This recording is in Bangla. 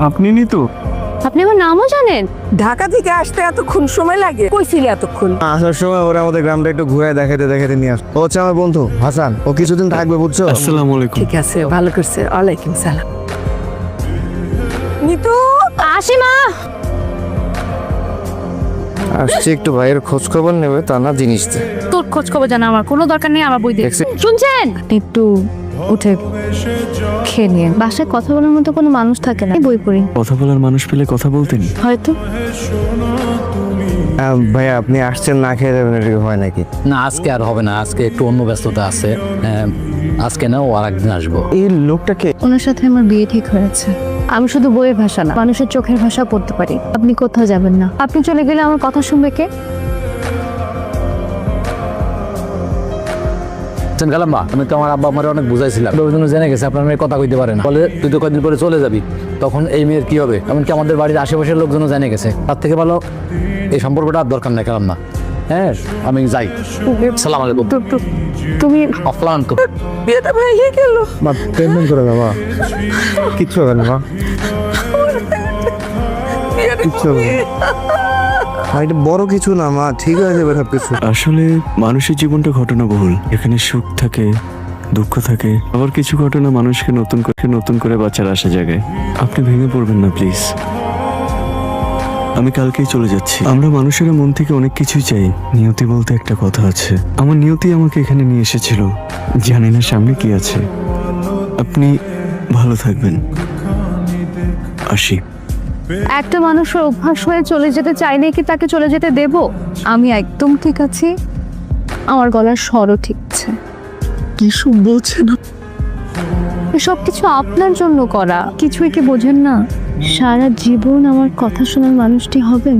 আপনি নিতু? আপনি আমার নামও জানেন? ঢাকা থেকে আসতে এতক্ষণ সময় লাগে? কইছিলি এতক্ষণ? আসার সময় ওরা আমাদের গ্রামটা একটু ঘুরে দেখাতে দেখাতে নিয়ে আসে। ও হচ্ছে আমার বন্ধু হাসান, ও কিছুদিন থাকবে বুঝছো। আসসালামু আলাইকুম। ঠিক আছে, ভালো করছে। ওয়ালাইকুম সালাম। নিতু আসি মা। আসছে একটু ভাইয়ের খোঁজ খবর নেবে, তা না জিনিস দে। তোর খোঁজ খবর জানা আমার কোনো দরকার নেই, আমার বই দিয়ে দেখছি। শুনছেন? একটু উঠে খেয়ে নিয়ে বাসায় কথা বলার মতো কোনো মানুষ থাকে না, বই পড়ি কথা বলার মানুষ পেলে কথা বলতেন। হয়তো। ভাইয়া আপনি আসছেন না খেয়ে যাবেন, এটা কি হয় নাকি? না আজকে আর হবে না, আজকে একটু অন্য ব্যস্ততা আছে। আজকে না, ও আর একদিন আসবো। এই লোকটাকে ওনার সাথে আমার বিয়ে ঠিক হয়েছে। আমি শুধু বইয়ের ভাষা না, মানুষের চোখের ভাষা পড়তে পারি। আপনি কোথাও যাবেন না, আপনি চলে গেলে আমার কথা শুনবে কে? গেলাম বা আমি তো আমার আব্বা আমার অনেক বুঝাইছিলাম, ওই জন্য জেনে গেছে আপনার মেয়ে কথা কইতে পারে না, বলে তুই তো কয়েকদিন পরে চলে যাবি, তখন এই মেয়ের কি হবে? এমনকি আমাদের বাড়ির আশেপাশের লোকজনও জেনে গেছে। তার থেকে ভালো এই সম্পর্কটা আর দরকার নাই, গেলাম না। হ্যাঁ আমি যাই। সালাম আলাইকুম। তুমি অফলান তো বিয়েটা ভেঙে গেল। মা পেমেন্ট করে দাও মা, কিচ্ছু হবে না মা, কিচ্ছু হবে না। এটা বড় কিছু না মা, ঠিক হয়ে যাবে সব কিছু। আসলে মানুষের জীবনটা ঘটনাবহুল, এখানে সুখ থাকে, দুঃখ থাকে, আবার কিছু ঘটনা মানুষকে নতুন করে বাঁচার আশা জাগায়। আপনি ভেঙে পড়বেন না প্লিজ। আমি কালকেই চলে যাচ্ছি। আমরা মানুষেরা মন থেকে অনেক কিছুই চাই, নিয়তি বলতে একটা কথা আছে। আমার নিয়তি আমাকে এখানে নিয়ে এসেছিল, জানি না সামনে কি আছে। আপনি ভালো থাকবেন। আসি। একটা মানুষের অভ্যাস হয়ে চলে যেতে চাইলে কি তাকে চলে যেতে দেব? আমি একদম ঠিক আছি, আমার গলার স্বরও ঠিক আছে। কি সব বলছেন? সব কিছু আপনার জন্য করা, কিছুই কি বোঝেন না? সারা জীবন আমার কথা শোনার মানুষটি হবেন।